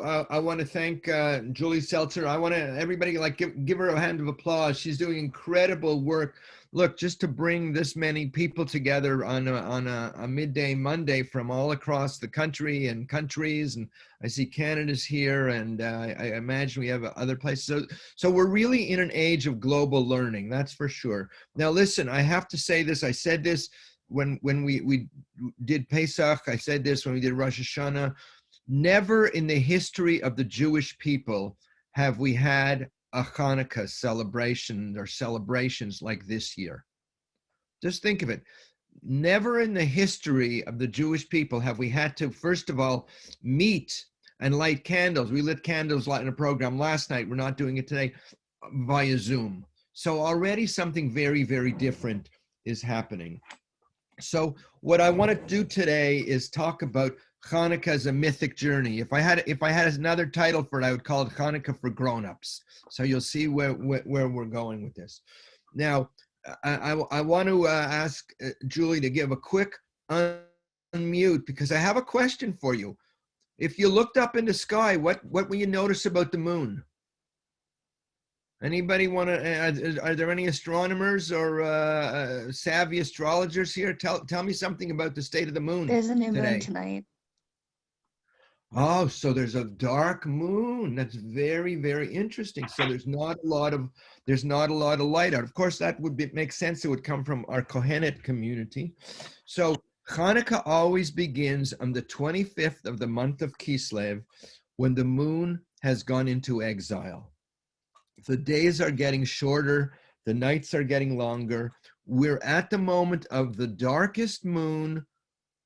I want to thank Julie Seltzer. I want to everybody give her a hand of applause. She's doing incredible work. Look, just to bring this many people together on a midday Monday from all across the country and countries, and I see Canada's here, and I imagine we have other places. So we're really in an age of global learning, that's for sure. Now, listen, I have to say this. I said this when we did Pesach. I said this when we did Rosh Hashanah. Never in the history of the Jewish people have we had a Hanukkah celebration or celebrations like this year. Just think of it. Never in the history of the Jewish people have we had to, first of all, meet and light candles. We lit candles in a program last night. We're not doing it today via Zoom. So already something very, very different is happening. So what I want to do today is talk about Hanukkah as a mythic journey. If I had another title for it, I would call it Hanukkah for Grown-ups. So you'll see where we're going with this. Now, I want to ask Julie to give a quick unmute because I have a question for you. If you looked up in the sky, what will you notice about the moon? Anybody want to? Are there any astronomers or savvy astrologers here? Tell me something about the state of the moon. There's a new today. moon tonight. Oh, so there's a dark moon. That's very, very interesting. So there's not a lot of light out. Of course, that would make sense. It would come from our Kohenet community. So Hanukkah always begins on the 25th of the month of Kislev, when the moon has gone into exile. The days are getting shorter. The nights are getting longer. We're at the moment of the darkest moon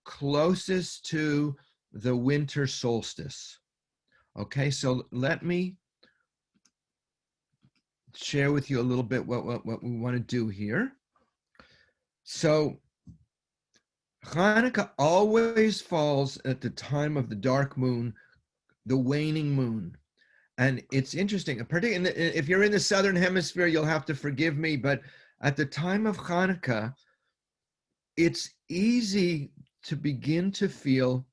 closest to the winter solstice. Okay, so let me share with you a little bit what we want to do here. So Hanukkah always falls at the time of the dark moon, the waning moon. And it's interesting, particularly if you're in the southern hemisphere, you'll have to forgive me, but at the time of Hanukkah, it's easy to begin to feel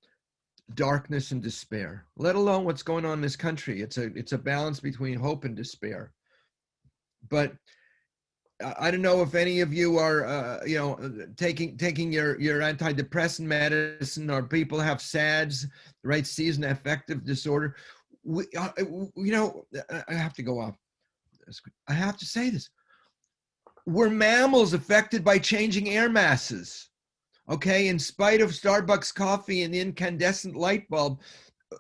darkness and despair, let alone what's going on in this country. It's a balance between hope and despair. But I don't know if any of you are, taking your antidepressant medicine, or people have SADS, right? Seasonal affective disorder. I have to go off. I have to say this. We're mammals affected by changing air masses. Okay, in spite of Starbucks coffee and the incandescent light bulb,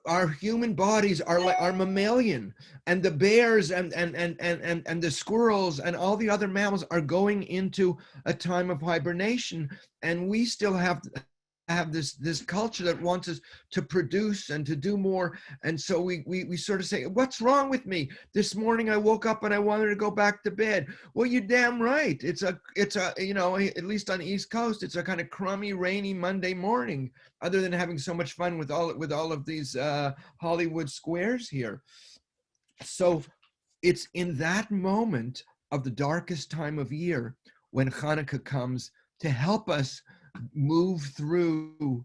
our human bodies are mammalian, and the bears and the squirrels and all the other mammals are going into a time of hibernation, and we still have this culture that wants us to produce and to do more. And so we sort of say, what's wrong with me? This morning I woke up and I wanted to go back to bed. Well, you're damn right. It's a at least on the East Coast, it's a kind of crummy, rainy Monday morning, other than having so much fun with all of these Hollywood squares here. So it's in that moment of the darkest time of year when Hanukkah comes to help us move through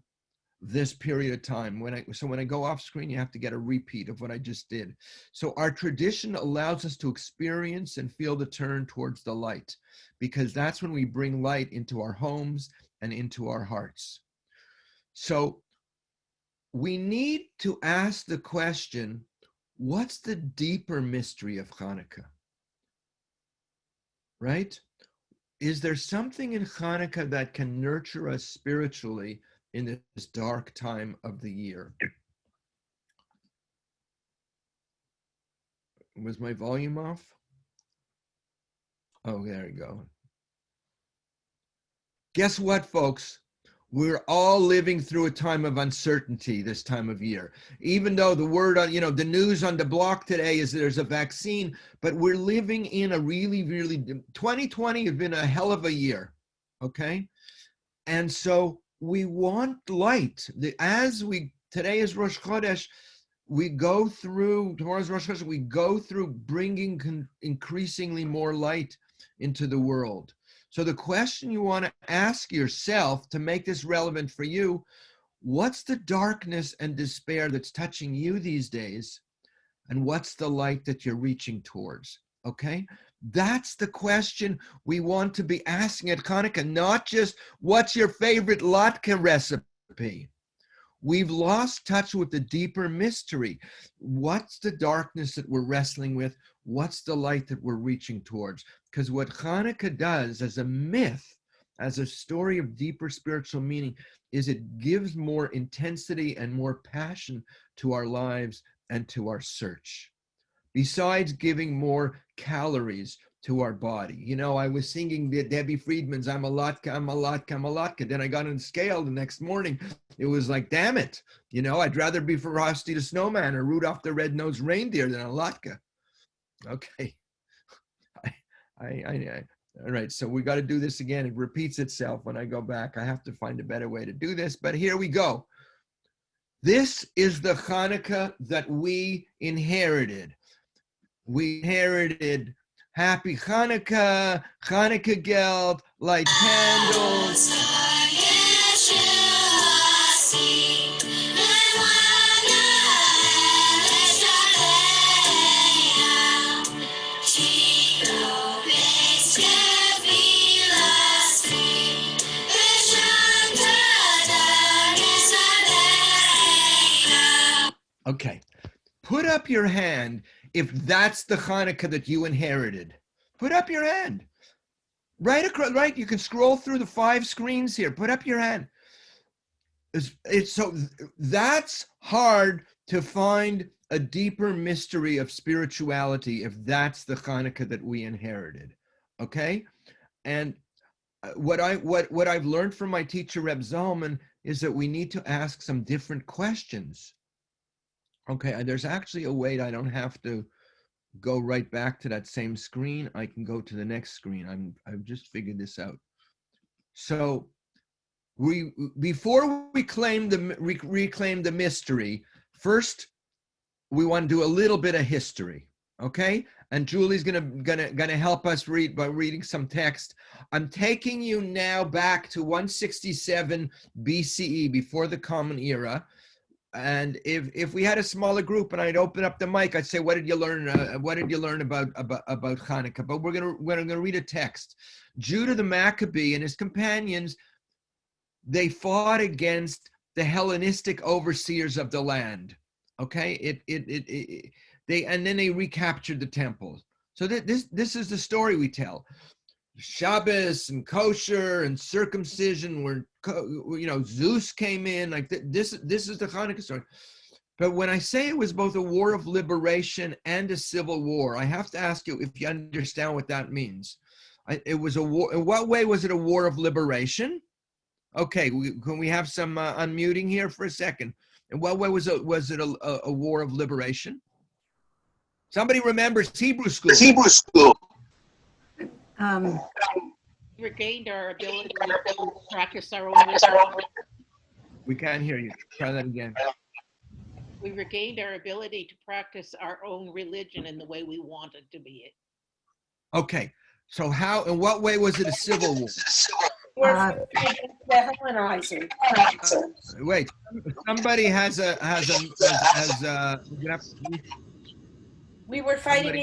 this period of time. When I go off screen, you have to get a repeat of what I just did. So our tradition allows us to experience and feel the turn towards the light, because that's when we bring light into our homes and into our hearts. So we need to ask the question, what's the deeper mystery of Hanukkah? Right? Is there something in Hanukkah that can nurture us spiritually in this dark time of the year? Was my volume off? Oh, there we go. Guess what, folks? We're all living through a time of uncertainty this time of year. Even though the word on, the news on the block today is there's a vaccine, but we're living in a really, really, 2020 has been a hell of a year, okay? And so we want light. Today is Rosh Chodesh, tomorrow's Rosh Chodesh, we go through bringing increasingly more light into the world. So the question you want to ask yourself to make this relevant for you, what's the darkness and despair that's touching you these days? And what's the light that you're reaching towards? Okay, that's the question we want to be asking at Hanukkah, not just what's your favorite latke recipe. We've lost touch with the deeper mystery. What's the darkness that we're wrestling with? What's the light that we're reaching towards? Because what Hanukkah does as a myth, as a story of deeper spiritual meaning, is it gives more intensity and more passion to our lives and to our search. Besides giving more calories to our body. You know, I was singing Debbie Friedman's I'm a Latka, I'm a Latka, I'm a Latka. Then I got on the scale the next morning. It was like, damn it. You know, I'd rather be Frosty the Snowman or Rudolph the Red-Nosed Reindeer than a Latka. Okay. All right, so we got to do this again. It repeats itself when I go back. I have to find a better way to do this, but here we go. This is the Hanukkah that we inherited. We inherited Happy Hanukkah, Hanukkah Geld, light candles. Okay, put up your hand if that's the Hanukkah that you inherited. Put up your hand. Right across, right? You can scroll through the 5 screens here. Put up your hand. It's so that's hard to find a deeper mystery of spirituality if that's the Hanukkah that we inherited. Okay? And what I've learned from my teacher Reb Zalman is that we need to ask some different questions. Okay, there's actually a way I don't have to go right back to that same screen. I can go to the next screen. I've just figured this out. So before we reclaim the mystery, first we want to do a little bit of history, okay? And Julie's gonna help us read by reading some text. I'm taking you now back to 167 BCE, before the Common Era. And if we had a smaller group and I'd open up the mic, I'd say, "What did you learn? What did you learn about Hanukkah?" But we're gonna read a text. Judah the Maccabee and his companions, they fought against the Hellenistic overseers of the land. Okay, and then they recaptured the temple. So this is the story we tell. Shabbos and kosher and circumcision were, Zeus came in, like this is the Hanukkah story. But when I say it was both a war of liberation and a civil war, I have to ask you if you understand what that means. It was a war. In what way was it a war of liberation? Okay, can we have some unmuting here for a second? In what way was it a war of liberation? Somebody remembers Hebrew school. Hebrew school. We regained our ability to practice our own. We can't hear you. Try that again. We regained our ability to practice our own religion in the way we wanted to be it. Okay, so in what way was it a civil war? The Hellenizing. Wait, somebody has We were fighting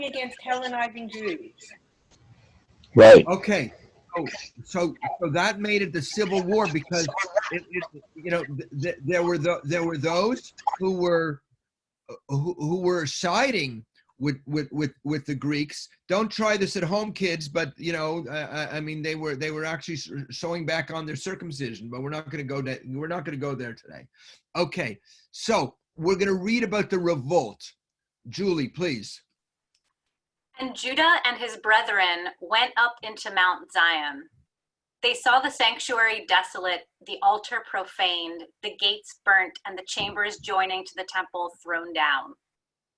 against Hellenizing Jews. Right. Okay, so that made it the Civil War because there were those who were siding with the Greeks. Don't try this at home, kids. But I mean, they were actually sewing back on their circumcision. But we're not going to go there today. Okay, so we're going to read about the revolt. Julie, please. And Judah and his brethren went up into Mount Zion. They saw the sanctuary desolate, the altar profaned, the gates burnt, and the chambers joining to the temple thrown down.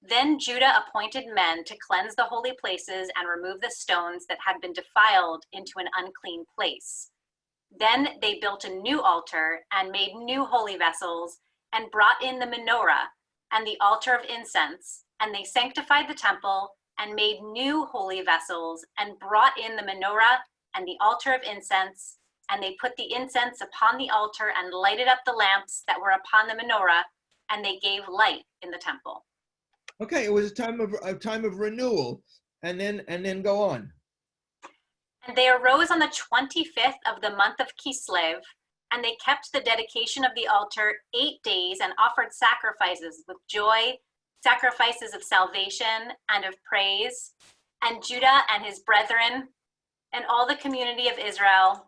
Then Judah appointed men to cleanse the holy places and remove the stones that had been defiled into an unclean place. Then they built a new altar and made new holy vessels and brought in the menorah and the altar of incense, and they sanctified the temple and made new holy vessels and brought in the menorah and the altar of incense and they put the incense upon the altar and lighted up the lamps that were upon the menorah, and they gave light in the temple. Okay, it was a time of renewal, and then go on. And they arose on the 25th of the month of Kislev, and they kept the dedication of the altar 8 days and offered sacrifices with joy, sacrifices of salvation and of praise. And Judah and his brethren and all the community of Israel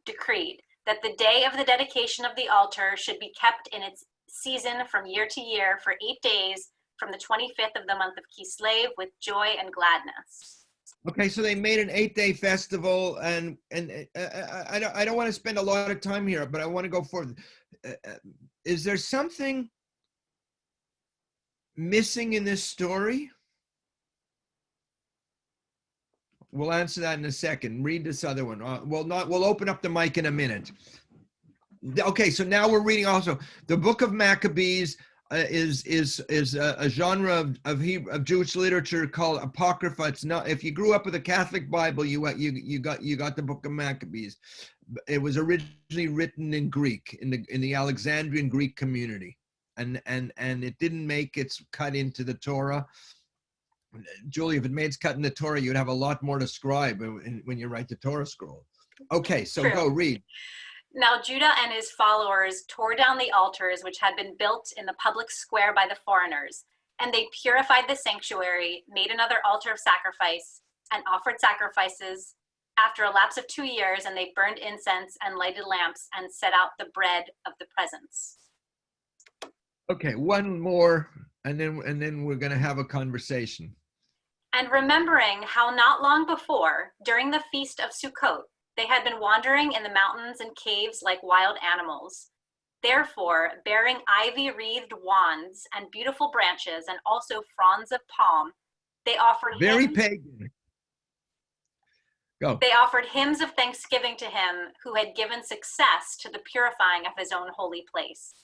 decreed that the day of the dedication of the altar should be kept in its season from year to year for 8 days from the 25th of the month of Kislev with joy and gladness. Okay, so they made an 8-day festival, and I don't want to spend a lot of time here, but I want to go forward. Is there something missing in this story? We'll answer that in a second. Read this other one. We'll open up the mic in a minute. Okay, so now we're reading also the Book of Maccabees. Is a genre of Jewish literature called Apocrypha. It's not, if you grew up with a Catholic Bible, you got the Book of Maccabees. It was originally written in Greek in the Alexandrian Greek community, and it didn't make its cut into the Torah. Julie, if it made its cut in the Torah, you'd have a lot more to scribe when you write the Torah scroll. Okay, so True. Go read. Now Judah and his followers tore down the altars which had been built in the public square by the foreigners, and they purified the sanctuary, made another altar of sacrifice, and offered sacrifices. After a lapse of 2 years, and they burned incense and lighted lamps and set out the bread of the presence. Okay, one more, and then we're going to have a conversation. And remembering how not long before, during the feast of Sukkot, they had been wandering in the mountains and caves like wild animals. Therefore, bearing ivy-wreathed wands and beautiful branches and also fronds of palm, they offered Very pagan. Go. They offered hymns of thanksgiving to him who had given success to the purifying of his own holy place.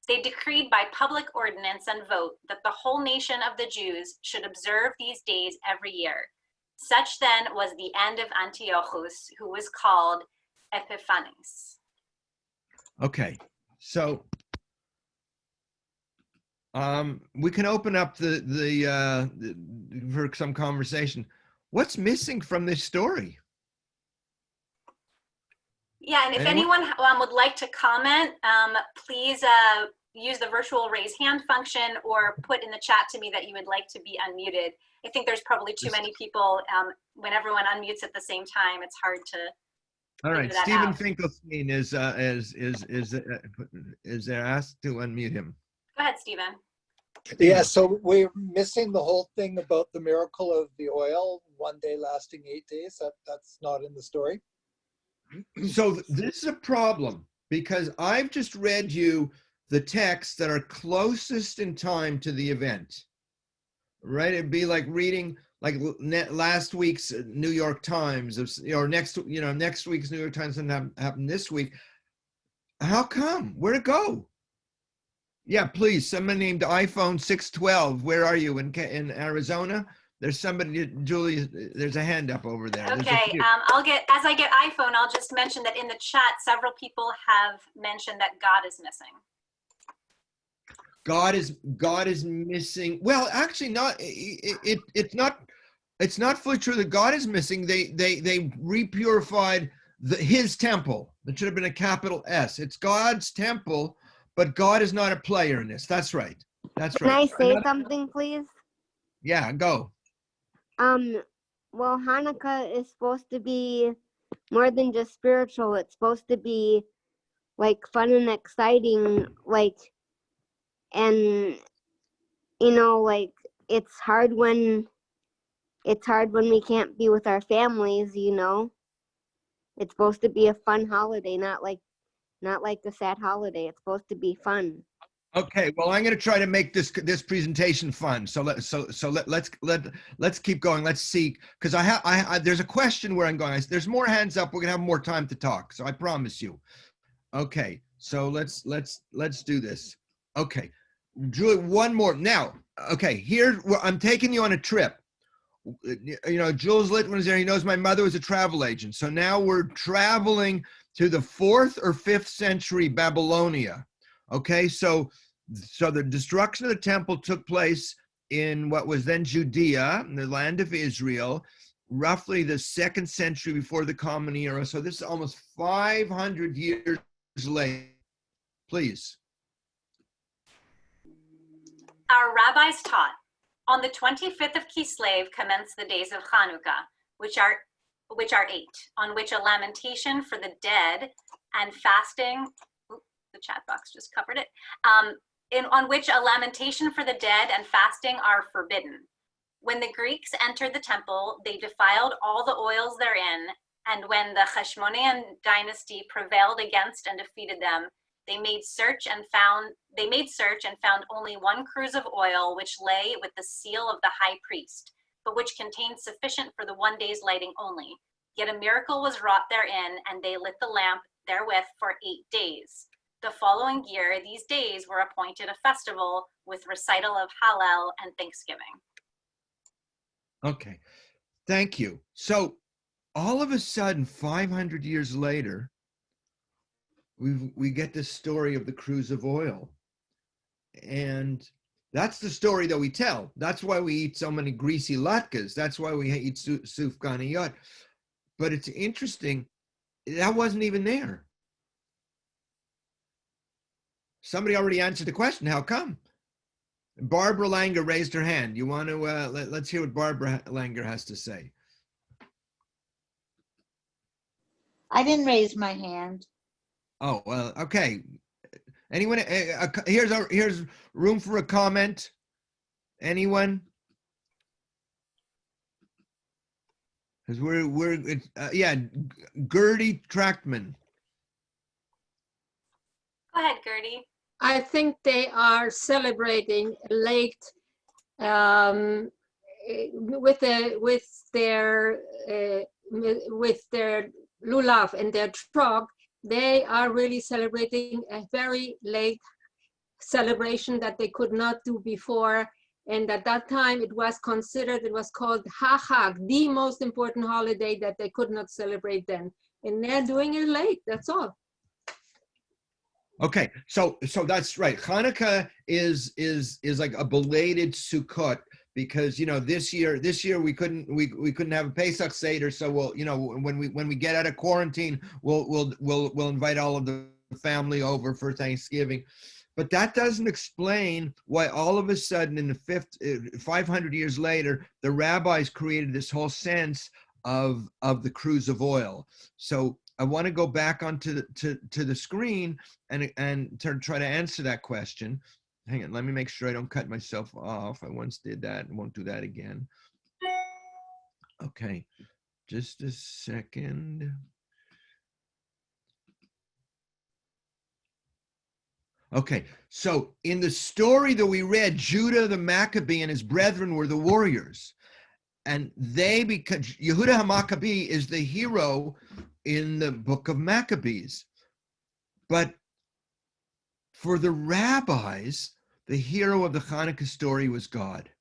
They decreed by public ordinance and vote that the whole nation of the Jews should observe these days every year. Such then was the end of Antiochus, who was called Epiphanes. Okay, so we can open up the for some conversation. What's missing from this story? Yeah, and if anyone would like to comment, please use the virtual raise hand function or put in the chat to me that you would like to be unmuted. I think there's probably too many people. When everyone unmutes at the same time, it's hard to. All right, Stephen Finkelstein is there asked to unmute him. Go ahead, Stephen. Yeah, so we're missing the whole thing about the miracle of the oil, 1 day lasting 8 days. That's not in the story. So this is a problem because I've just read you the texts that are closest in time to the event. Right, it'd be like reading like last week's New York Times, or next week's New York Times didn't happen this week. How come? Where'd it go? Yeah, please. Someone named iPhone 612. Where are you in Arizona? There's somebody, Julie. There's a hand up over there. Okay, as I get iPhone, I'll just mention that in the chat, several people have mentioned that God is missing. God is missing. Well, actually, it's not fully true that God is missing. They repurified his temple. It should have been a capital S. It's God's temple, but God is not a player in this. That's right. That's right. Can I say something, please? Yeah, go. Well, Hanukkah is supposed to be more than just spiritual. It's supposed to be like fun and exciting, like. And like it's hard when we can't be with our families. It's supposed to be a fun holiday, not like a sad holiday. It's supposed to be fun. Okay, well, I'm going to try to make this presentation fun. So let's keep going. Let's see, because I there's a question where I'm going. There's more hands up. We're going to have more time to talk. So I promise you. Okay, so let's do this. Okay, Julie, one more. Now, okay, I'm taking you on a trip. Jules Litwin is there. He knows my mother was a travel agent. So now we're traveling to the 4th or 5th century Babylonia. Okay, so the destruction of the temple took place in what was then Judea, in the land of Israel, roughly the 2nd century before the Common Era. So this is almost 500 years later. Please. Our rabbis taught, on the 25th of Kislev commence the days of Hanukkah, which are 8, on which a lamentation for the dead and fasting, the chat box just covered it, on which a lamentation for the dead and fasting are forbidden. When the Greeks entered the temple, they defiled all the oils therein, and when the Hashmonean dynasty prevailed against and defeated them, they made search and found only 1 cruse of oil, which lay with the seal of the high priest, but which contained sufficient for the 1 day's lighting only. Yet a miracle was wrought therein, and they lit the lamp therewith for 8 days. The following year, these days were appointed a festival with recital of Hallel and Thanksgiving. Okay, thank you. So all of a sudden, 500 years later, we get this story of the cruse of oil. And that's the story that we tell. That's why we eat so many greasy latkes. That's why we eat sufganiyot. But it's interesting, that wasn't even there. Somebody already answered the question, how come? Barbara Langer raised her hand. You want to, let's hear what Barbara Langer has to say. I didn't raise my hand. Oh, well, okay. Anyone, here's room for a comment. Anyone? Because yeah, Gertie Trachtman. Go ahead, Gertie. I think they are celebrating late with their lulav and their trog. They are really celebrating a very late celebration that they could not do before. And at that time, it was called Hachag, the most important holiday that they could not celebrate then. And they're doing it late, that's all. Okay, so that's right. Hanukkah is like a belated Sukkot because this year we couldn't have a Pesach Seder, so we'll when we get out of quarantine we'll invite all of the family over for Thanksgiving, but that doesn't explain why all of a sudden in the 500 years later the rabbis created this whole sense of the cruse of oil. So I want to go back onto the screen and try to answer that question. Hang on, let me make sure I don't cut myself off. I once did that and won't do that again. Okay, just a second. Okay, so in the story that we read, Judah the Maccabee and his brethren were the warriors. And because Yehuda HaMaccabee is the hero in the book of Maccabees. But for the rabbis, the hero of the Hanukkah story was God.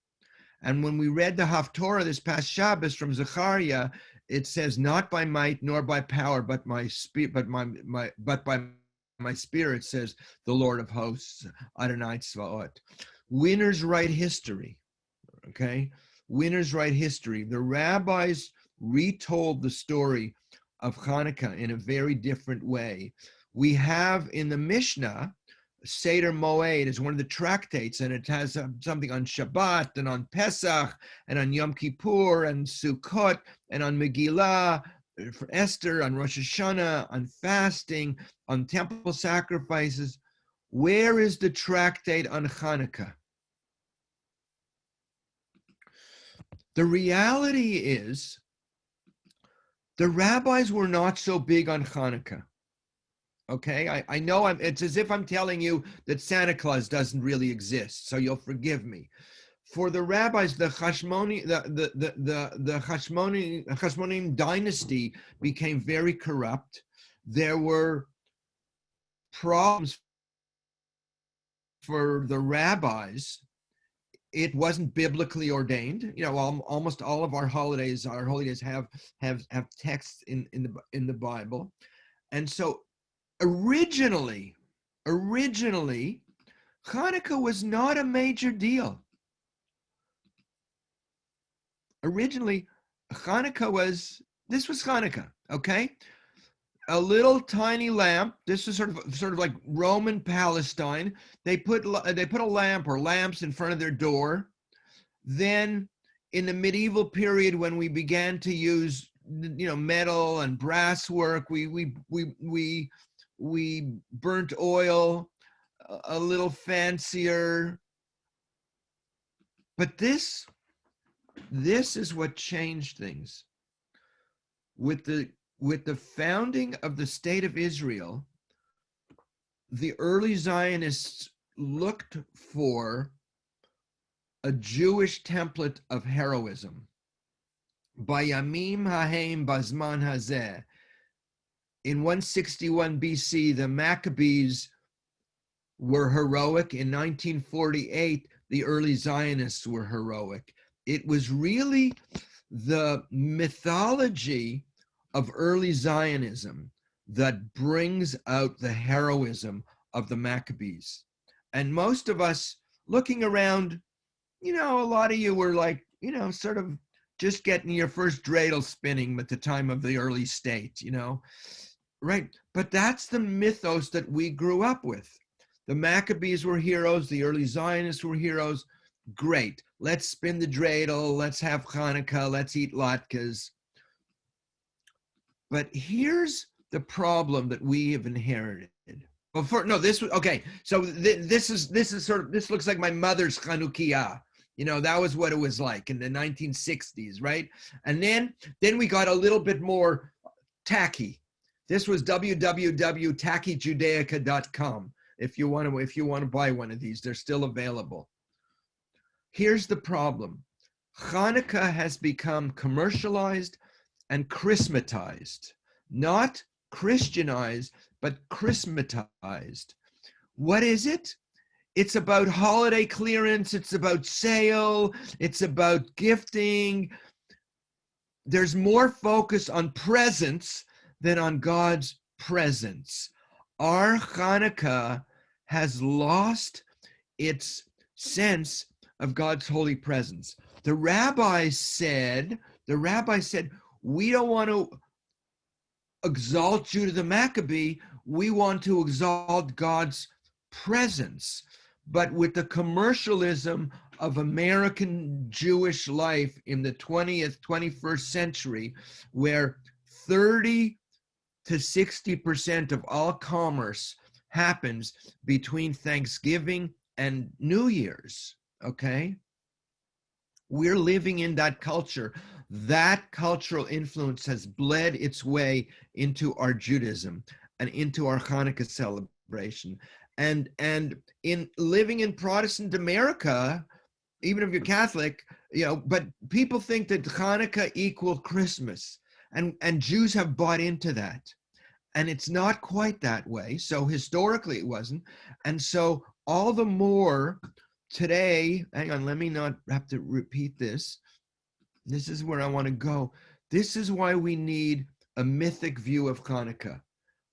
And when we read the Haftorah this past Shabbos from Zechariah, it says, "Not by might nor by power, but by my spirit," says the Lord of hosts, Adonai Tzvaot. Winners write history, okay? Winners write history. The rabbis retold the story of Hanukkah in a very different way. We have in the Mishnah, Seder Moed is one of the tractates, and it has something on Shabbat and on Pesach and on Yom Kippur and Sukkot and on Megillah, for Esther, on Rosh Hashanah, on fasting, on temple sacrifices. Where is the tractate on Hanukkah? The reality is, the rabbis were not so big on Hanukkah. Okay, I know it's as if I'm telling you that Santa Claus doesn't really exist, so you'll forgive me. For the rabbis, the Hashmonean dynasty became very corrupt. There were problems for the rabbis it wasn't biblically ordained. You know, almost all of our holidays have texts in the Bible. And so originally, Hanukkah was not a major deal. Originally, this was Hanukkah, okay? A little tiny lamp. This is sort of like Roman Palestine. They put a lamp or lamps in front of their door. Then in the medieval period, when we began to use, you know, metal and brass work, we burnt oil a little fancier. But this is what changed things. With the founding of the State of Israel, the early Zionists looked for a Jewish template of heroism. Bayamim hahem bazman hazeh. In 161 BC, the Maccabees were heroic. In 1948, the early Zionists were heroic. It was really the mythology of early Zionism that brings out the heroism of the Maccabees. And most of us looking around, you know, a lot of you were like, you know, sort of just getting your first dreidel spinning at the time of the early state, you know, right? But that's the mythos that we grew up with. The Maccabees were heroes, the early Zionists were heroes. Great, let's spin the dreidel, let's have Hanukkah, let's eat latkes. But here's the problem that we have inherited. Well, this was okay. So this looks like my mother's Chanukiah. You know, that was what it was like in the 1960s, right? And then we got a little bit more tacky. This was www.tackyjudaica.com. If you want to buy one of these, they're still available. Here's the problem. Hanukkah has become commercialized and Christmatized, not Christianized, but Christmatized. What is it? It's about holiday clearance. It's about sale. It's about gifting. There's more focus on presents than on God's presence. Our Hanukkah has lost its sense of God's holy presence. The rabbi said, we don't want to exalt Judah the Maccabee, we want to exalt God's presence. But with the commercialism of American Jewish life in the 21st century, where 30 to 60% of all commerce happens between Thanksgiving and New Year's, okay? We're living in that culture. That cultural influence has bled its way into our Judaism and into our Hanukkah celebration. And in living in Protestant America, even if you're Catholic, you know, but people think that Hanukkah equals Christmas, and Jews have bought into that. And it's not quite that way. So historically it wasn't. And so all the more today, hang on, let me not have to repeat this. This is where I want to go. This is why we need a mythic view of Hanukkah.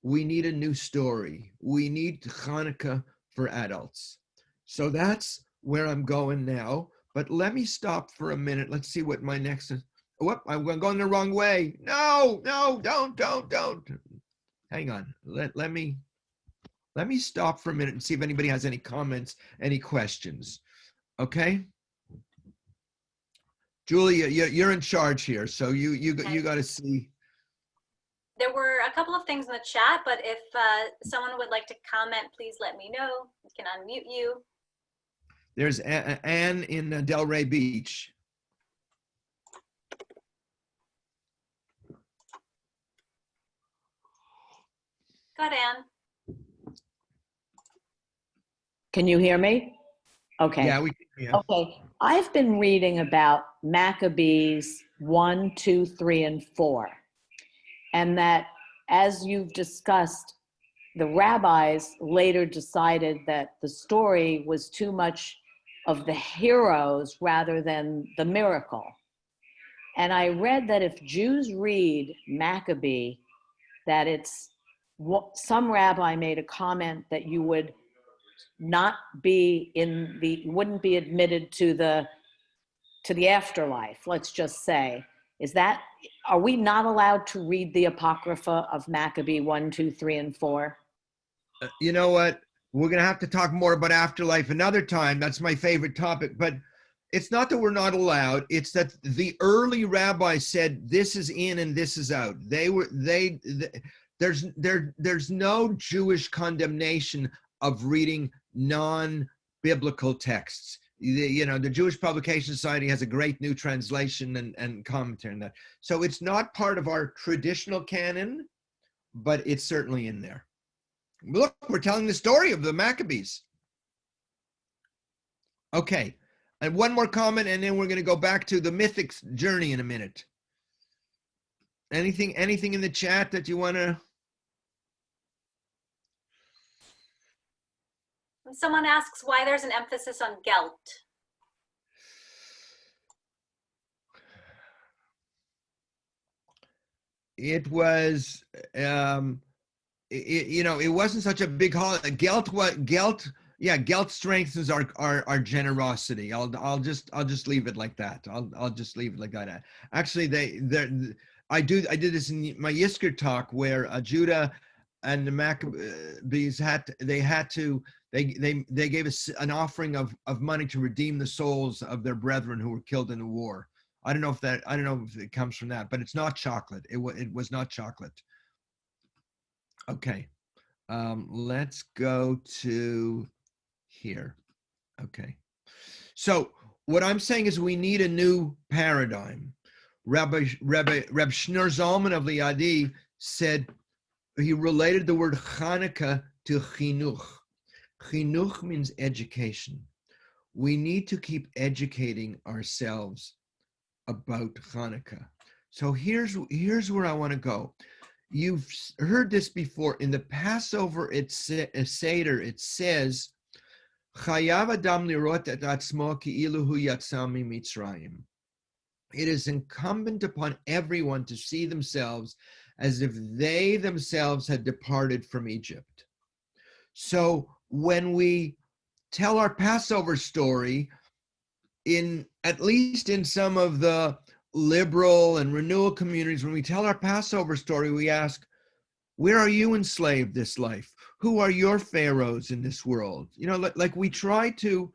We need a new story. We need Hanukkah for adults. So that's where I'm going now. But let me stop for a minute. Let's see what my next is. Whoop, I'm going the wrong way. No, don't. Hang on. Let me stop for a minute and see if anybody has any comments, any questions. Okay? Julia, you're in charge here, so you got to see. There were a couple of things in the chat, but if someone would like to comment, please let me know. We can unmute you. There's Anne in Delray Beach. Go ahead, Anne. Can you hear me? Okay. Yeah, we can hear you. Okay. I've been reading about Maccabees 1, 2, 3, and 4. And that, as you've discussed, the rabbis later decided that the story was too much of the heroes rather than the miracle. And I read that if Jews read Maccabee, that it's, some rabbi made a comment that you would not be wouldn't be admitted to the afterlife, let's just say. Are we not allowed to read the Apocrypha of Maccabee 1, 2, 3, and 4? You know what? We're going to have to talk more about afterlife another time. That's my favorite topic. But it's not that we're not allowed. It's that the early rabbis said this is in and this is out. There's no Jewish condemnation of reading non-biblical texts. The Jewish Publication Society has a great new translation and commentary on that. So it's not part of our traditional canon, but it's certainly in there. Look, we're telling the story of the Maccabees. Okay, and one more comment, and then we're going to go back to the Mythic journey in a minute. Anything in the chat that you want to? Someone asks why there's an emphasis on Gelt. It was, it wasn't such a big holiday. Gelt strengthens our generosity. I'll just leave it like that. I'll just leave it like that. Actually, I did this in my Yizkor talk where Judah and the Maccabees they gave us an offering of money to redeem the souls of their brethren who were killed in the war. I don't know if it comes from that, but it's not chocolate. It was not chocolate. Okay, let's go to here. Okay, so what I'm saying is we need a new paradigm. Reb Shneur Zalman of Liadi said, he related the word Hanukkah to chinuch. Chinuch means education. We need to keep educating ourselves about Hanukkah. So here's where I want to go. You've heard this before. In the Passover Seder, it says, Chayav Adam lirot et atzmo ki'ilu hu yatsa miMitzrayim. It is incumbent upon everyone to see themselves as if they themselves had departed from Egypt. So when we tell our Passover story, at least in some of the liberal and renewal communities, when we tell our Passover story, we ask, where are you enslaved this life? Who are your pharaohs in this world? Like we try to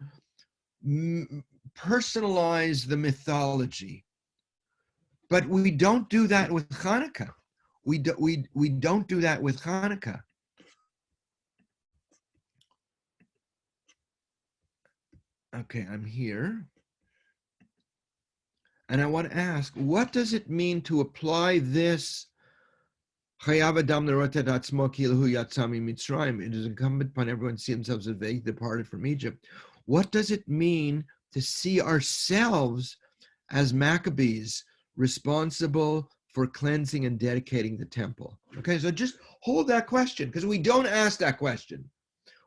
personalize the mythology, but we don't do that with Hanukkah. We don't do that with Hanukkah. Okay, I'm here. And I want to ask, what does it mean to apply this? It is incumbent upon everyone to see themselves as they departed from Egypt. What does it mean to see ourselves as Maccabees responsible for cleansing and dedicating the temple? Okay, so just hold that question, because we don't ask that question.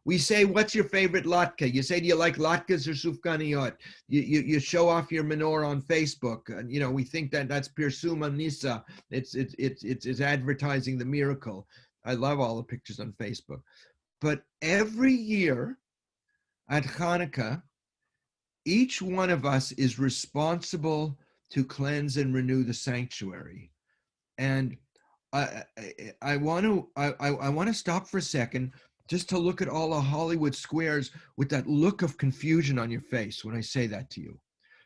We say, what's your favorite latke? You say, do you like latkes or sufganiyot? You show off your menorah on Facebook. We think that's Pirsuma Nisa. It's advertising the miracle. I love all the pictures on Facebook. But every year at Hanukkah, each one of us is responsible to cleanse and renew the sanctuary. And I want to stop for a second just to look at all the Hollywood squares with that look of confusion on your face when I say that to you.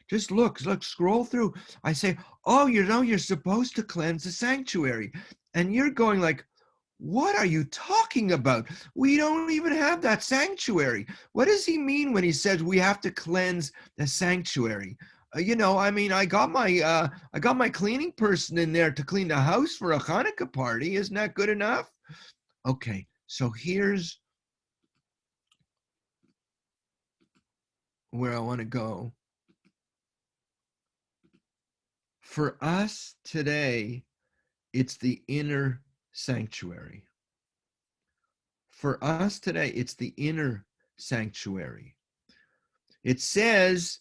Just look, scroll through. I say, oh, you're supposed to cleanse the sanctuary. And you're going like, what are you talking about? We don't even have that sanctuary. What does he mean when he says we have to cleanse the sanctuary? I got my cleaning person in there to clean the house for a Hanukkah party. Isn't that good enough? Okay. So here's where I want to go. For us today, it's the inner sanctuary. For us today, it's the inner sanctuary. It says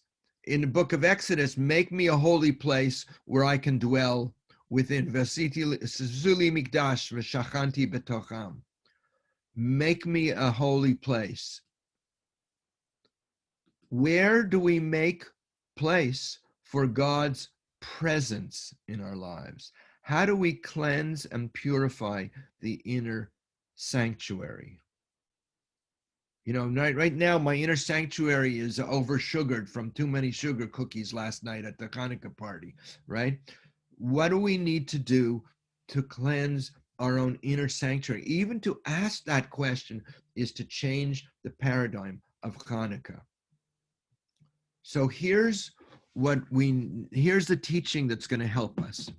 in the book of Exodus, make me a holy place where I can dwell within. V'asiti mikdash v'shachanti betocham. Make me a holy place. Where do we make place for God's presence in our lives? How do we cleanse and purify the inner sanctuary? You know, right now, my inner sanctuary is over-sugared from too many sugar cookies last night at the Hanukkah party, right? What do we need to do to cleanse our own inner sanctuary? Even to ask that question is to change the paradigm of Hanukkah. So here's the teaching that's going to help us.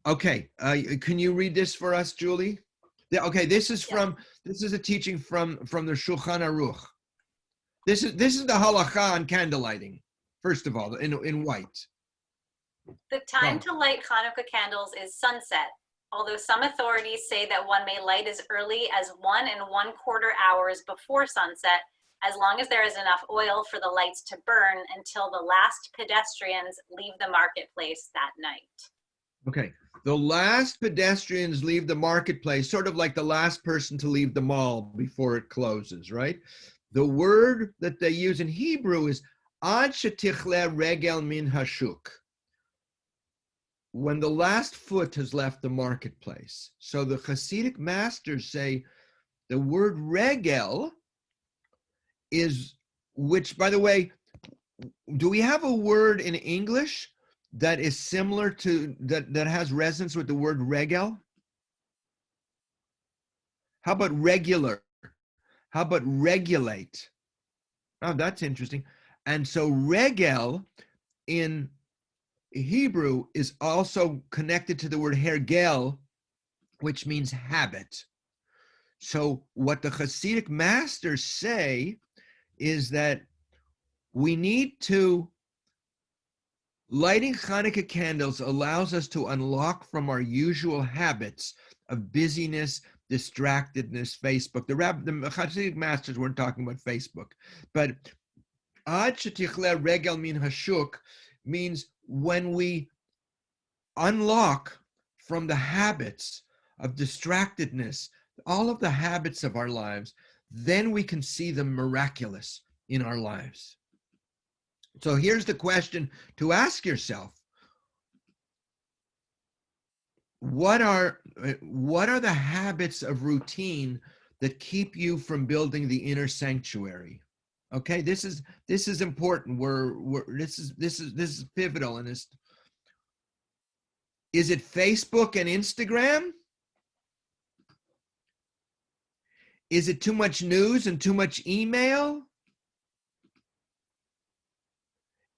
Okay, can you read this for us, Julie? Yeah, okay, this is a teaching from the Shulchan Aruch. This is the halacha on candlelighting. First of all, in white. The time to light Hanukkah candles is sunset, although some authorities say that one may light as early as 1 1/4 hours before sunset, as long as there is enough oil for the lights to burn until the last pedestrians leave the marketplace that night. Okay, the last pedestrians leave the marketplace, sort of like the last person to leave the mall before it closes, right? The word that they use in Hebrew is ad shetichle regel min hashuk. When the last foot has left the marketplace. So the Hasidic masters say the word regel is, which, by the way, do we have a word in English that is similar to, that has resonance with the word regel? How about regular? How about regulate? Oh, that's interesting. And so regel in Hebrew is also connected to the word hergel, which means habit. So what the Hasidic masters say is that we need to, lighting Hanukkah candles allows us to unlock from our usual habits of busyness, distractedness, Facebook. The Hasidic masters weren't talking about Facebook, but ad shetichle regel min hashuk means when we unlock from the habits of distractedness, all of the habits of our lives, then we can see the miraculous in our lives. So here's the question to ask yourself. What are the habits of routine that keep you from building the inner sanctuary? Okay, this is important. This is pivotal in this. Is it Facebook and Instagram? Is it too much news and too much email?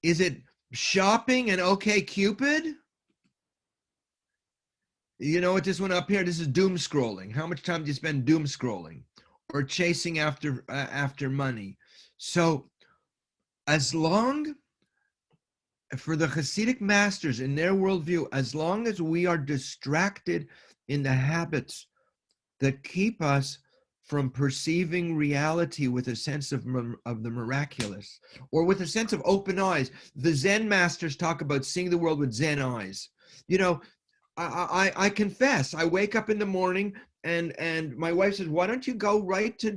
Is it shopping and OkCupid? You know what, this one up here, this is doom scrolling. How much time do you spend doom scrolling or chasing after money? So as long, for the Hasidic masters in their worldview, as long as we are distracted in the habits that keep us from perceiving reality with a sense of the miraculous, or with a sense of open eyes. The Zen masters talk about seeing the world with Zen eyes. You know, I confess, I wake up in the morning and my wife says, why don't you go right to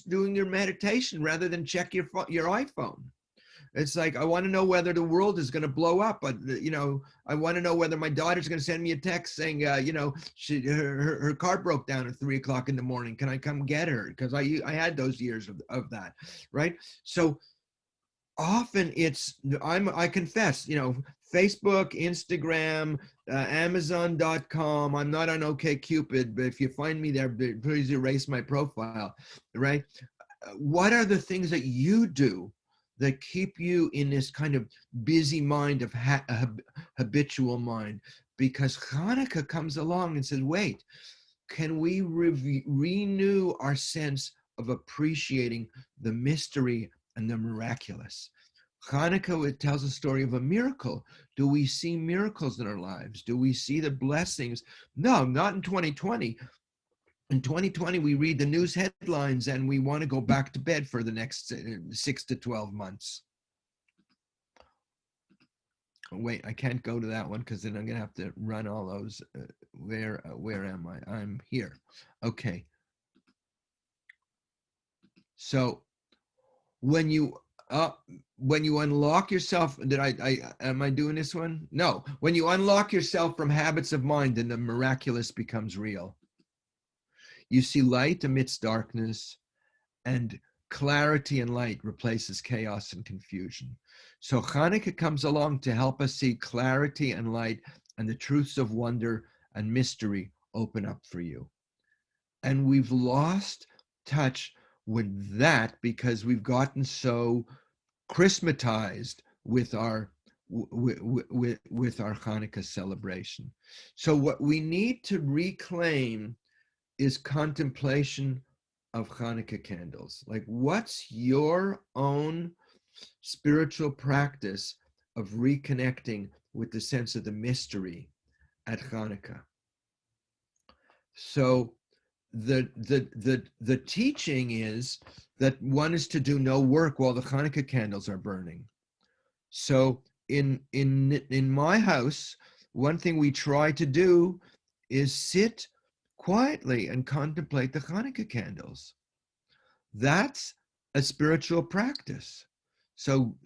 doing your meditation rather than check your iPhone? It's like, I want to know whether the world is going to blow up. But, you know, I want to know whether my daughter's going to send me a text saying, you know, her car broke down at 3 o'clock in the morning. Can I come get her? Because I had those years of that, right? So often I confess, you know, Facebook, Instagram, Amazon.com. I'm not on OkCupid, but if you find me there, please erase my profile, right? What are the things that you do that keep you in this kind of busy mind of habitual mind? Because Hanukkah comes along and says, wait, can we renew our sense of appreciating the mystery and the miraculous? Hanukkah, it tells a story of a miracle. Do we see miracles in our lives? Do we see the blessings? No, not in 2020. In 2020, we read the news headlines and we want to go back to bed for the next 6 to 12 months. Oh, wait, I can't go to that one because then I'm going to have to run all those. Where am I? I'm here. Okay. So when you unlock yourself, am I doing this one? No. When you unlock yourself from habits of mind, then the miraculous becomes real. You see light amidst darkness, and clarity and light replaces chaos and confusion. So Hanukkah comes along to help us see clarity and light, and the truths of wonder and mystery open up for you. And we've lost touch with that because we've gotten so Christmatized with our Hanukkah celebration. So what we need to reclaim is contemplation of Hanukkah candles. Like, what's your own spiritual practice of reconnecting with the sense of the mystery at Hanukkah? So the teaching is that one is to do no work while the Hanukkah candles are burning. So in my house, one thing we try to do is sit quietly and contemplate the Hanukkah candles. That's a spiritual practice. So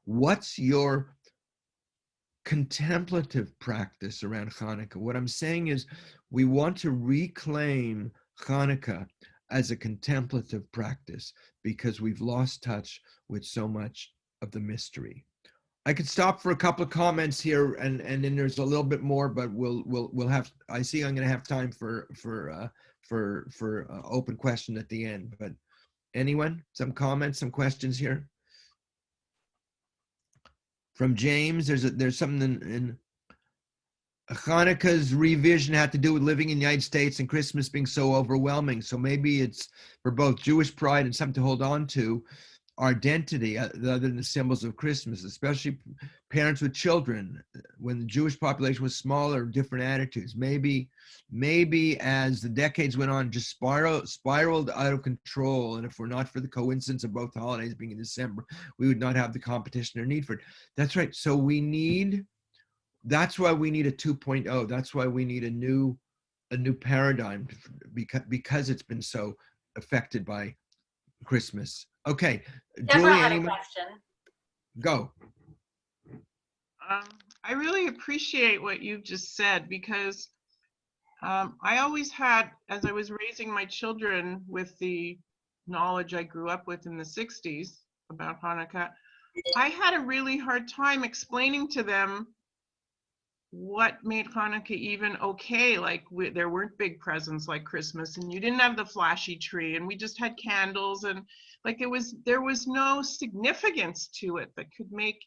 what's your contemplative practice around Hanukkah? What I'm saying is we want to reclaim Hanukkah as a contemplative practice because we've lost touch with so much of the mystery. I could stop for a couple of comments here, and then there's a little bit more, but we'll have. I see I'm going to have time for open question at the end. But anyone, some comments, some questions here from James. There's something in Hanukkah's revision had to do with living in the United States and Christmas being so overwhelming. So maybe it's for both Jewish pride and something to hold on to. Our identity other than the symbols of Christmas, especially parents with children. When the Jewish population was smaller, different attitudes. Maybe as the decades went on, just spiraled out of control. And if we're not for the coincidence of both holidays being in December, we would not have the competition or need for it. That's right. So that's why we need a 2.0. That's why we need a new paradigm because it's been so affected by Christmas. Okay, Deborah Julie, had a anyone? question. Go. I really appreciate what you've just said because I always had, as I was raising my children with the knowledge I grew up with in the 60s about Hanukkah, I had a really hard time explaining to them what made Hanukkah even okay. Like there weren't big presents like Christmas, and you didn't have the flashy tree, and we just had candles, and like there was no significance to it that could make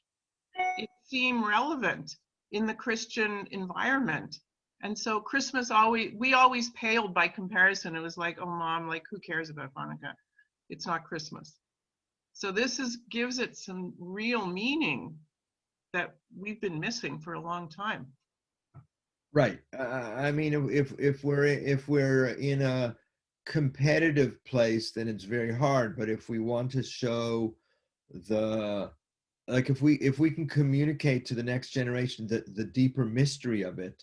it seem relevant in the Christian environment. And so Christmas we always paled by comparison. It was like, oh mom, like who cares about Hanukkah? It's not Christmas. So this gives it some real meaning that we've been missing for a long time. Right. I mean, if we're in a competitive place, then it's very hard. But if we want to show if we can communicate to the next generation the deeper mystery of it,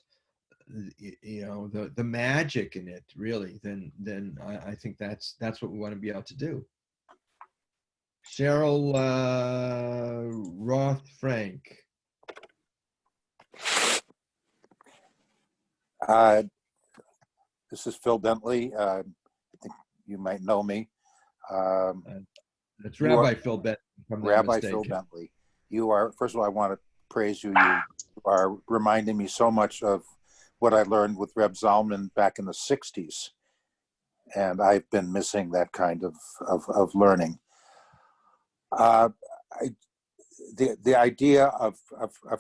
you know, the magic in it, really, then I think that's what we want to be able to do. Cheryl Roth Frank. This is Phil Bentley. I think you might know me. That's Rabbi Phil Bentley. Rabbi Phil Bentley. You are, first of all, I want to praise you. You are reminding me so much of what I learned with Reb Zalman back in the 60s. And I've been missing that kind of learning. The idea of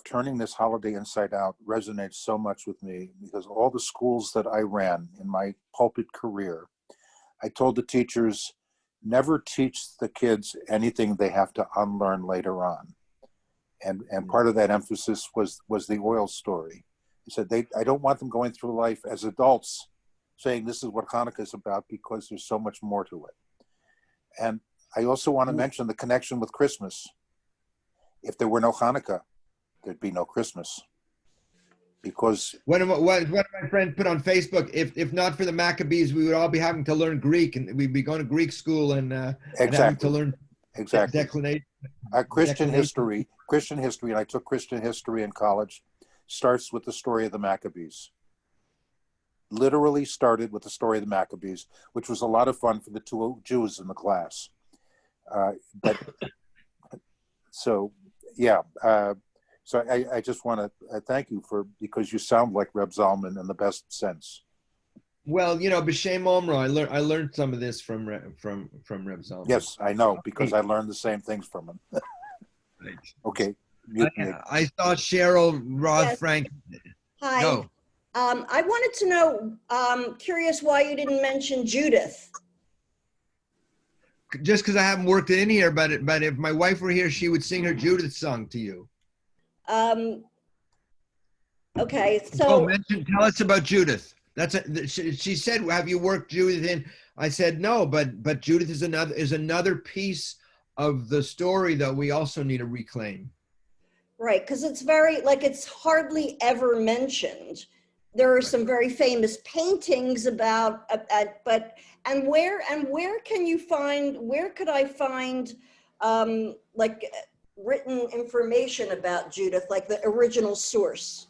turning this holiday inside out resonates so much with me because all the schools that I ran in my pulpit career, I told the teachers, never teach the kids anything they have to unlearn later on. And part of that emphasis was the oil story. He said, I don't want them going through life as adults saying this is what Hanukkah is about because there's so much more to it. And I also want to mention the connection with Christmas. If there were no Hanukkah, there'd be no Christmas. Because one of my friends put on Facebook, if not for the Maccabees, we would all be having to learn Greek, and we'd be going to Greek school and having to learn declination. Christian history, and I took Christian history in college, starts with the story of the Maccabees. Literally started with the story of the Maccabees, which was a lot of fun for the two Jews in the class. So I just want to thank you because you sound like Reb Zalman in the best sense. Well, B'Shem Omra, I learned some of this from Reb Zalman. Yes, I know, because I learned the same things from him. Right. Okay. I saw Cheryl Roth Frank. Hi. Go. I wanted to know, curious why you didn't mention Judith. Just because I haven't worked it in here, but if my wife were here, she would sing her Judith song to you. Okay, so tell us about Judith. She said, "Have you worked Judith in?" I said, "No, but Judith is another piece of the story that we also need to reclaim." Right, because it's it's hardly ever mentioned. There are some very famous paintings about, where could I find written information about Judith, like the original source?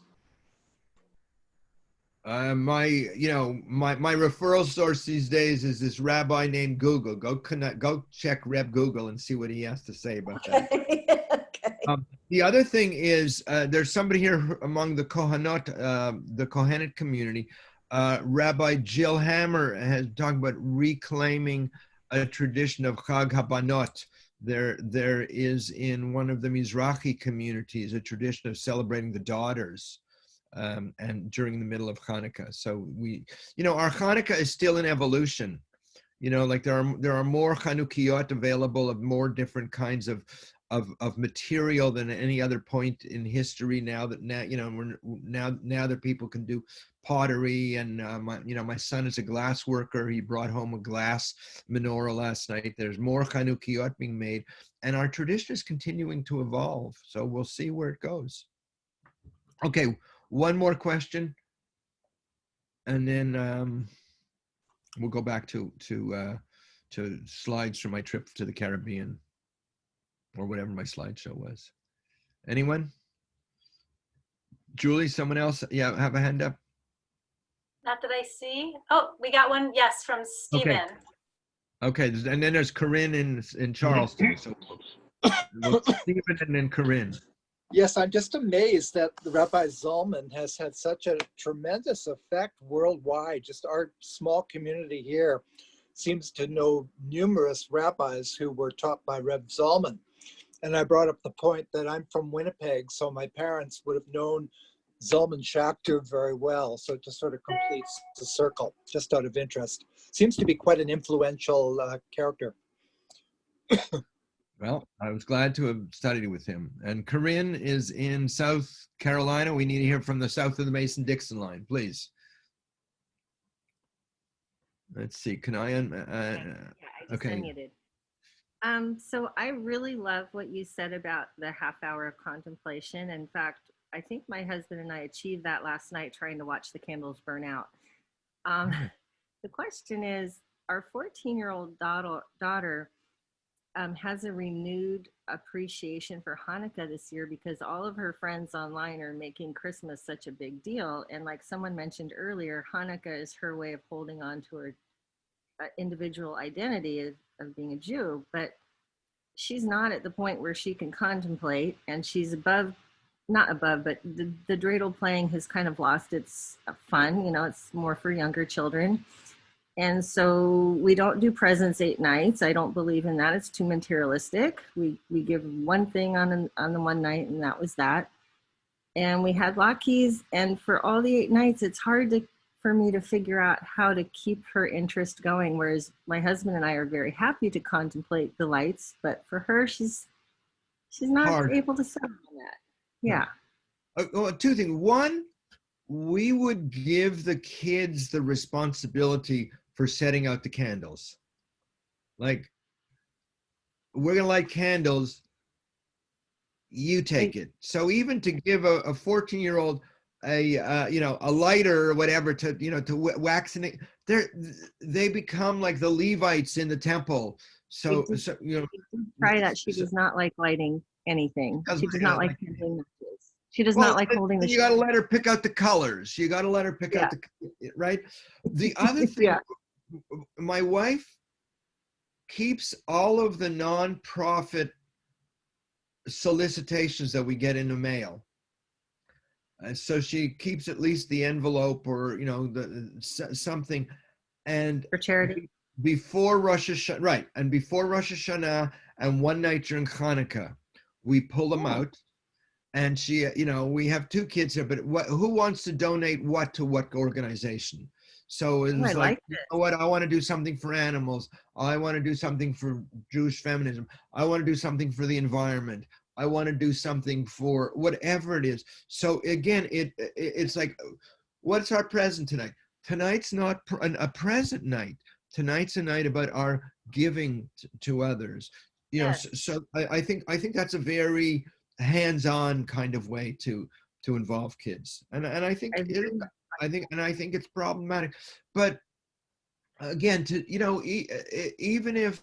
My referral source these days is this rabbi named Google. Go check Reb Google and see what he has to say about that. Okay. The other thing is there's somebody here among the Kohanot, the Kohanet community. Rabbi Jill Hammer has talked about reclaiming a tradition of Chag Habanot. There is in one of the Mizrahi communities a tradition of celebrating the daughters. And during the middle of Hanukkah. So our Hanukkah is still in evolution. There are more Chanukiot available of more different kinds of material than any other point in history. Now that people can do pottery, and my son is a glass worker. He brought home a glass menorah last night. There's more Chanukiot being made, and our tradition is continuing to evolve. So we'll see where it goes. Okay. One more question, and then we'll go back to slides from my trip to the Caribbean, or whatever my slideshow was. Anyone? Julie, someone else? Yeah, have a hand up. Not that I see. Oh, we got one. Yes, from Stephen. Okay, and then there's Corinne in Charleston. So Stephen and then Corinne. Yes, I'm just amazed that the Rabbi Zalman has had such a tremendous effect worldwide. Just our small community here seems to know numerous rabbis who were taught by Reb Zalman. And I brought up the point that I'm from Winnipeg, so my parents would have known Zalman Schachter very well. So it just sort of completes the circle, just out of interest. Seems to be quite an influential character. Well, I was glad to have studied with him. And Corinne is in South Carolina. We need to hear from the south of the Mason-Dixon line, please. Let's see. Can I? Okay. Unmuted. So I really love what you said about the half hour of contemplation. In fact, I think my husband and I achieved that last night trying to watch the candles burn out. The question is, our 14-year-old daughter has a renewed appreciation for Hanukkah this year because all of her friends online are making Christmas such a big deal. And like someone mentioned earlier, Hanukkah is her way of holding on to her individual identity of being a Jew, but she's not at the point where she can contemplate, and she's not above, but the dreidel playing has kind of lost its fun. It's more for younger children. And so we don't do presents 8 nights. I don't believe in that. It's too materialistic. We give one thing on the one night, and that was that. And we had latkes, and for all the 8 nights, it's hard for me to figure out how to keep her interest going. Whereas my husband and I are very happy to contemplate the lights, but for her, she's not able to settle on that. Yeah. Two things. One, we would give the kids the responsibility for setting out the candles. Like, we're gonna light candles, you take it. So even to give a 14-year-old a lighter or whatever to wax it, they become like the Levites in the temple. So Try that. She does not like lighting anything. She does not like handling matches. She does not like holding the. You got to let her pick out the colors. You got to let her pick out right. The other thing, my wife keeps all of the nonprofit solicitations that we get in the mail. So she keeps at least the envelope or something, and for charity before Rosh Hashanah, right? And before Rosh Hashanah and one night during Hanukkah, we pull them out. And she, we have 2 kids here, but who wants to donate what to what organization? So it was like, you know what, I want to do something for animals. I want to do something for Jewish feminism. I want to do something for the environment. I want to do something for whatever it is. So again, it's like, what's our present tonight? Tonight's not a present night. Tonight's a night about our giving to others. So I think that's a very hands-on kind of way to involve kids, and I think it's problematic. But again, even if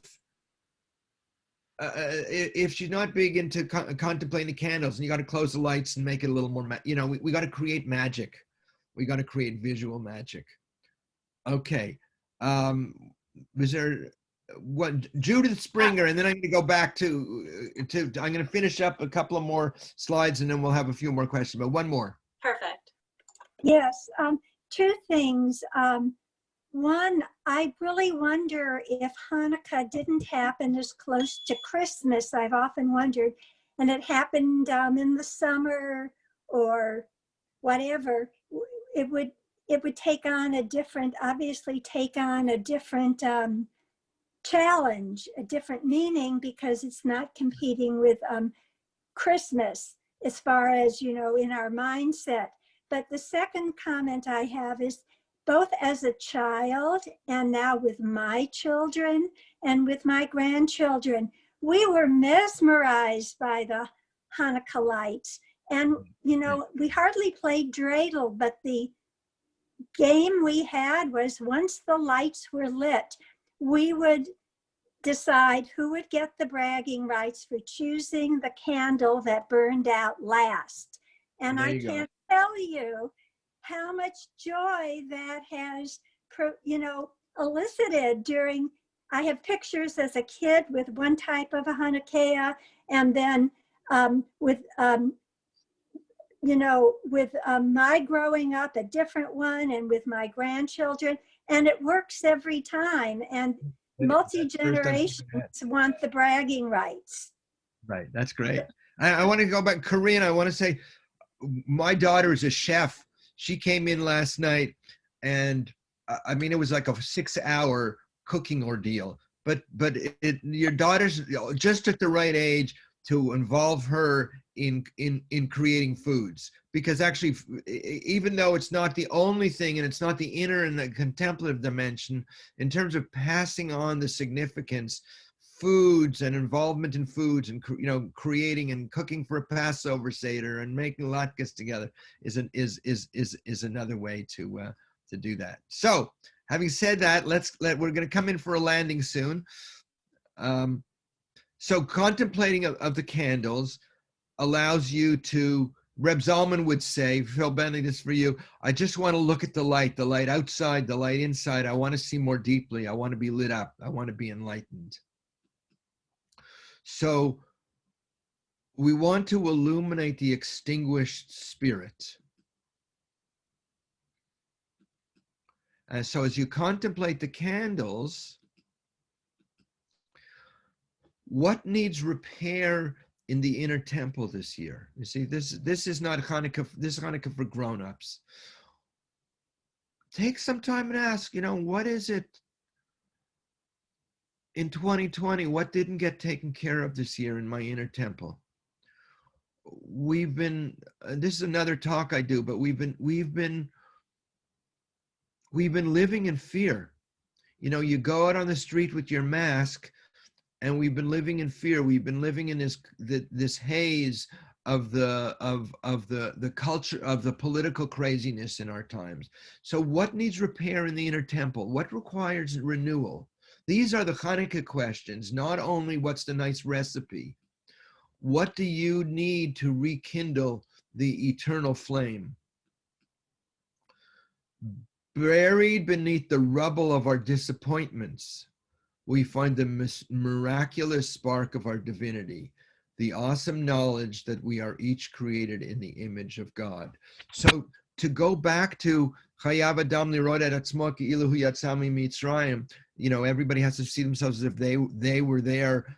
she's not big into contemplating the candles, and you got to close the lights and make it a little more, we got to create magic. We got to create visual magic. Okay. Was there Judith Springer, and then I'm going to go back to I'm going to finish up a couple of more slides, and then we'll have a few more questions, but one more. Perfect. Yes, 2 things. One, I really wonder if Hanukkah didn't happen as close to Christmas. I've often wondered, and it happened in the summer or whatever. It would take on a different challenge, a different meaning, because it's not competing with Christmas as far as, in our mindset. But the second comment I have is, both as a child and now with my children and with my grandchildren, we were mesmerized by the Hanukkah lights. And, we hardly played dreidel, but the game we had was, once the lights were lit, we would decide who would get the bragging rights for choosing the candle that burned out last. And I can't tell you how much joy that has, elicited during. I have pictures as a kid with one type of a Hanukkah, and then with my growing up, a different one, and with my grandchildren, and it works every time. And multi-generations want the bragging rights. Right, that's great. I want to go back, Corinne. I want to say, my daughter is a chef. She came in last night, and it was like a 6-hour cooking ordeal. But your daughter's just at the right age to involve her in creating foods, because actually, even though it's not the only thing, and it's not the inner and the contemplative dimension, in terms of passing on the significance, foods and involvement in foods, and creating and cooking for a Passover Seder and making latkes together is another way to do that. So, having said that, we're going to come in for a landing soon. So contemplating of the candles allows you to, Reb Zalman would say, Phil Bentley, this is for you, I just want to look at the light outside, the light inside. I want to see more deeply. I want to be lit up. I want to be enlightened. So we want to illuminate the extinguished spirit. And so as you contemplate the candles, what needs repair in the inner temple this year? You see, this is not Hanukkah, this is Hanukkah for grown-ups. Take some time and ask, what is it in 2020, what didn't get taken care of this year in my inner temple? we've been, this is another talk I do, but we've been living in fear. You know, you go out on the street with your mask, and we've been living in fear. We've been living in this haze of the culture, of the political craziness in our times. So what needs repair in the inner temple? What requires renewal? These are the Hanukkah questions, not only what's the nice recipe. What do you need to rekindle the eternal flame? Buried beneath the rubble of our disappointments, we find the miraculous spark of our divinity, the awesome knowledge that we are each created in the image of God. So to go back to Chayav Adam Lirod Et Atzmo Ki'ilu Hu Yatsa Mitzrayim, you know, everybody has to see themselves as if they were there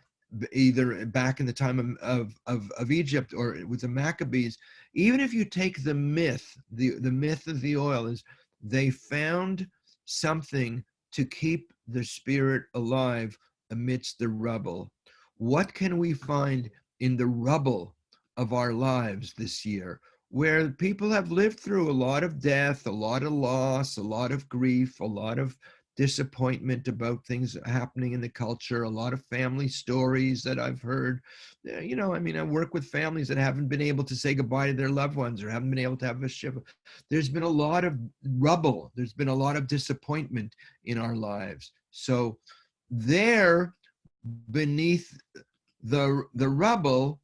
either back in the time of Egypt or with the Maccabees. Even if you take the myth, the myth of the oil is they found something to keep the spirit alive amidst the rubble. What can we find in the rubble of our lives this year, where people have lived through a lot of death, a lot of loss, a lot of grief, a lot of disappointment about things happening in the culture, a lot of family stories that I've heard. You know, I mean, I work with families that haven't been able to say goodbye to their loved ones or haven't been able to have a shiva. There's been a lot of rubble. There's been a lot of disappointment in our lives. So there, beneath the rubble,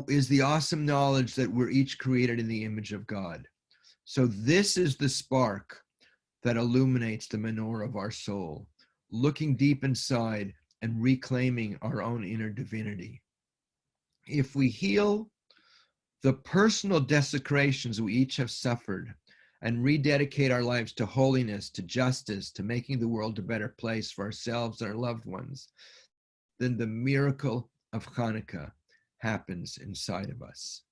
is the awesome knowledge that we're each created in the image of God. So this is the spark that illuminates the menorah of our soul, looking deep inside and reclaiming our own inner divinity. If we heal the personal desecrations we each have suffered and rededicate our lives to holiness, to justice, to making the world a better place for ourselves and our loved ones, then the miracle of Hanukkah happens inside of us.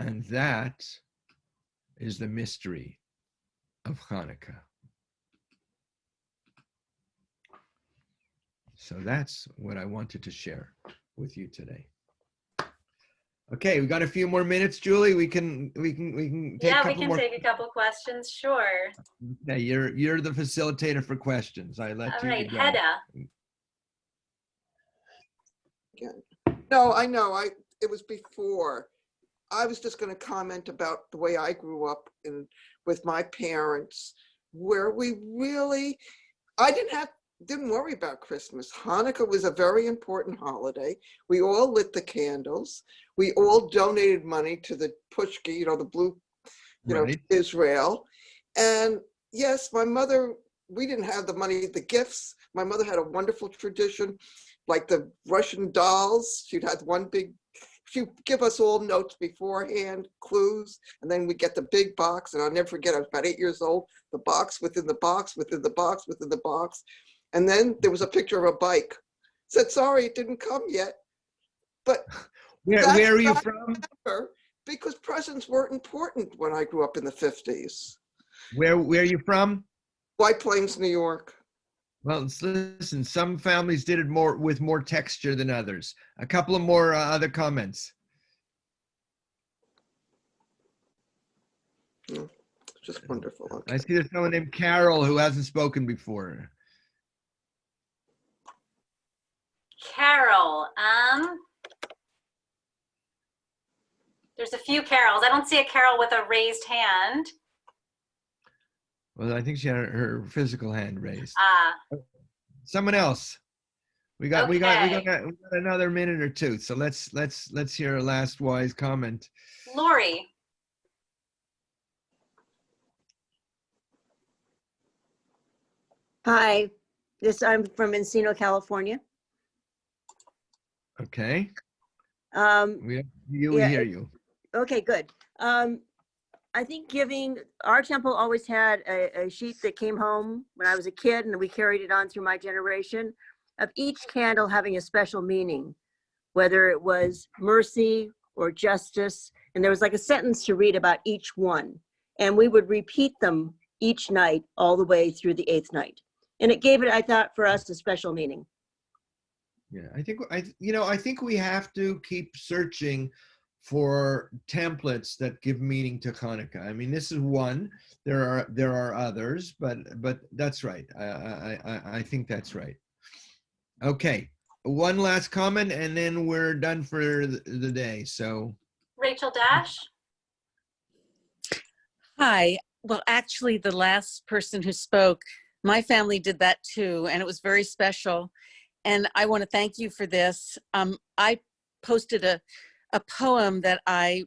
And that is the mystery of Hanukkah. So that's what I wanted to share with you today. Okay, we got a few more minutes, Julie. We can take yeah, a couple we can more. take a couple questions, sure. Yeah, you're the facilitator for questions. I let All you right, go. Hedda. No, I know. It was before. I was just going to comment about the way I grew up with my parents, where we really, I didn't worry about Christmas. Hanukkah was a very important holiday. We all lit the candles. We all donated money to the Pushki, you know, the blue, you know, Israel. And yes, my mother, we didn't have the money, the gifts. My mother had a wonderful tradition, like the Russian dolls. She'd have she'd give us all notes beforehand, clues, and then we get the big box. And I'll never forget, I was about 8 years old, the box within the box, within the box, within the box. And then there was a picture of a bike. Said, sorry, it didn't come yet. But where are you from? Because presents weren't important when I grew up in the 50s. Where are you from? White Plains, New York. Well, listen, some families did it with more texture than others. A couple of more other comments. Just wonderful. Okay. I see there's someone named Carol who hasn't spoken before. Carol, there's a few Carols. I don't see a Carol with a raised hand. Well, I think she had her physical hand raised. Someone else. We got another minute or two. So let's hear a last wise comment. Lori. Hi, I'm from Encino, California. Okay. We yeah, hear you. Okay, good. I think our temple always had a sheet that came home when I was a kid, and we carried it on through my generation, of each candle having a special meaning, whether it was mercy or justice. And there was like a sentence to read about each one. And we would repeat them each night all the way through the 8th night. And it gave it, I thought, for us, a special meaning. Yeah, I think we have to keep searching for templates that give meaning to Hanukkah. I mean, this is one. There are others, but that's right. I think that's right. Okay, one last comment, and then we're done for the day. So, Rachel Dash. Hi. Well, actually, the last person who spoke, my family did that too, and it was very special. And I want to thank you for this. I posted a poem that I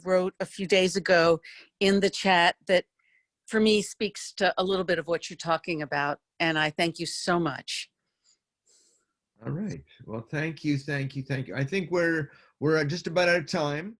wrote a few days ago in the chat that for me speaks to a little bit of what you're talking about. And I thank you so much. all right. Well, thank you. I think we're just about out of time.